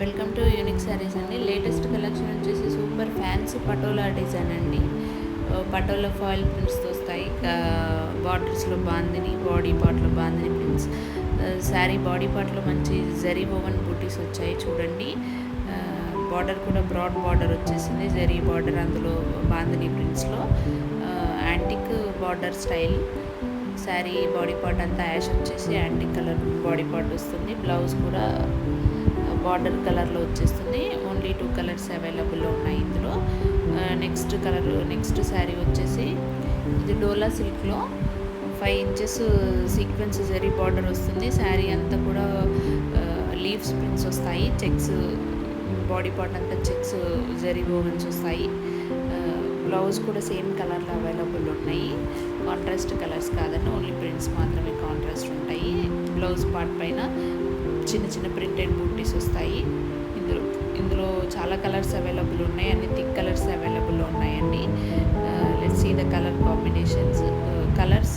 Welcome to unique saris అండి. Latest collection వచ్చేసి super fancy patola design అండి. పటోలా ఫాయిల్ ప్రింట్స్తో వస్తాయి. బార్డర్స్లో బాందిని, బాడీ పార్ట్లో బాందిని ప్రింట్స్. శారీ బాడీ పార్ట్లో మంచి జరీ ఓవెన్ బూటీస్ వచ్చాయి చూడండి. బార్డర్ కూడా బ్రాడ్ బార్డర్ వచ్చేసింది, జరీ బార్డర్, అందులో బాందిని ప్రింట్స్లో antique border style. Sari body part అంతా యాష్ వచ్చేసి యాంటిక్ కలర్ బాడీ పార్ట్ వస్తుంది. బ్లౌజ్ కూడా బార్డర్ కలర్లో వచ్చేస్తుంది. ఓన్లీ 2 కలర్స్ అవైలబుల్లో ఉన్నాయి ఇందులో. నెక్స్ట్ శారీ వచ్చేసి ఇది డోలా సిల్క్లో 5 ఇంచెస్ సీక్వెన్స్ జరీ బార్డర్ వస్తుంది. శారీ అంతా కూడా లీవ్స్ ప్రింట్స్ వస్తాయి. చెక్స్ బాడీ పార్ట్ అంతా చెక్స్ జరీ ఓవెన్స్ వస్తాయి. బ్లౌజ్ కూడా సేమ్ కలర్లో అవైలబుల్ ఉన్నాయి. కాంట్రాస్ట్ కలర్స్ కాదండి, ఓన్లీ ప్రింట్స్ మాత్రమే కాంట్రాస్ట్ ఉంటాయి. బ్లౌజ్ పార్ట్ పైన చిన్న చిన్న ప్రింటెడ్ బూటీస్ వస్తాయి. ఇందులో చాలా కలర్స్ అవైలబుల్ ఉన్నాయి, అన్ని థిక్ కలర్స్ అవైలబుల్ ఉన్నాయండి. Let's see the colour combinations, colours.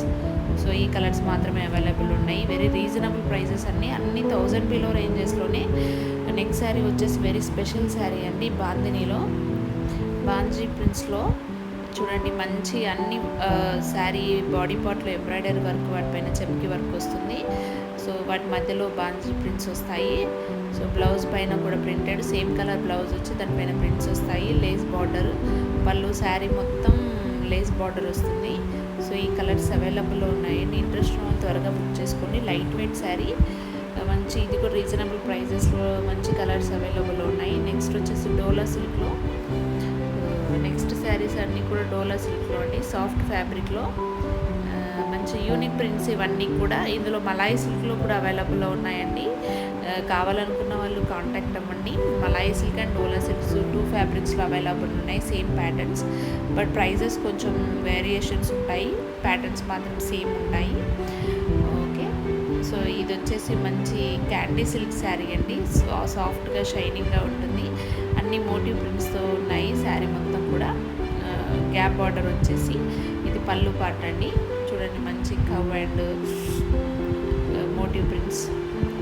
So ఈ కలర్స్ మాత్రమే అవైలబుల్ ఉన్నాయి. వెరీ రీజనబుల్ ప్రైజెస్ అన్నీ 1000 బిలో రేంజెస్లోనే. నెక్స్ట్ శారీ వచ్చేసి వెరీ స్పెషల్ శారీ అండి. బాందినీలో బాంజీ ప్రింట్స్లో చూడండి, మంచి అన్ని శారీ బాడీ పార్ట్లో ఎంబ్రాయిడరీ వర్క్, వాటిపైన చెమ్కి వర్క్ వస్తుంది. సో వాటి మధ్యలో బాంజీ ప్రింట్స్ వస్తాయి. సో బ్లౌజ్ పైన కూడా ప్రింటెడ్ సేమ్ కలర్ బ్లౌజ్ వచ్చి దానిపైన ప్రింట్స్ వస్తాయి. లేస్ బార్డర్, పళ్ళు, శారీ మొత్తం లేస్ బార్డర్ వస్తుంది. సో ఈ కలర్స్ అవైలబుల్లో ఉన్నాయండి. ఇంట్రెస్ట్ ఉన్న త్వరగా బుక్ చేసుకోండి. లైట్ వెయిట్ శారీ, మంచి, ఇది కూడా రీజనబుల్ ప్రైజెస్లో మంచి కలర్స్ అవైలబుల్లో ఉన్నాయి. నెక్స్ట్ వచ్చేసి డోలా సిల్క్లో. నెక్స్ట్ శారీస్ అన్నీ కూడా డోలా సిల్క్లో అండి, సాఫ్ట్ ఫ్యాబ్రిక్లో మంచి యూనిక్ ప్రింట్స్ ఇవన్నీ కూడా. ఇందులో మలాయి సిల్క్లో కూడా అవైలబుల్లో ఉన్నాయండి. కావాలనుకున్న వాళ్ళు కాంటాక్ట్ అవ్వండి. Malai silk and dola silks 2 ఫ్యాబ్రిక్స్లో అవైలబుల్ ఉన్నాయి. సేమ్ ప్యాటర్న్స్, బట్ ప్రైజెస్ కొంచెం వేరియేషన్స్ ఉంటాయి. ప్యాటర్న్స్ మాత్రం సేమ్ ఉంటాయి. ఓకే, సో ఇది వచ్చేసి మంచి క్యాండీ సిల్క్ శారీ అండి. సాఫ్ట్గా షైనింగ్గా ఉంటుంది. అన్ని మోటివ్ ప్రింట్స్తో ఉన్నాయి. శారీ మొత్తం కూడా గ్యాప్ బార్డర్ వచ్చేసి ఇది పళ్ళు పార్ట్ అండి. చూడండి, మంచి cow and motif prints.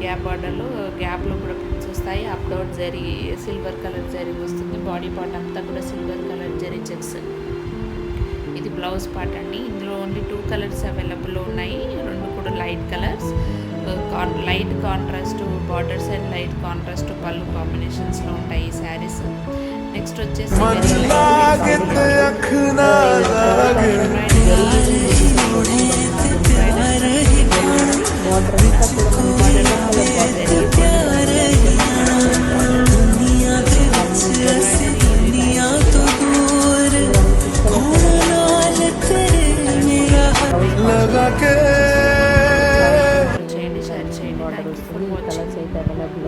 Gap బార్డర్లో గ్యాప్లో కూడా ప్రింట్స్ వస్తాయి. Up down zari silver colour zari వస్తుంది. బాడీ పార్ట్ అంతా కూడా సిల్వర్ కలర్ జరీ చెక్స్. ఇది బ్లౌజ్ పార్ట్ అండి. ఇందులో ఓన్లీ 2 కలర్స్ అవైలబుల్లో ఉన్నాయి. 2 కూడా light colours. Light contrast borders and light contrast pallu కాంబినేషన్స్లో ఉంటాయి ఈ శారీస్. నెక్స్ట్ వచ్చేసి కలర్స్ అయితే అవైలబుల్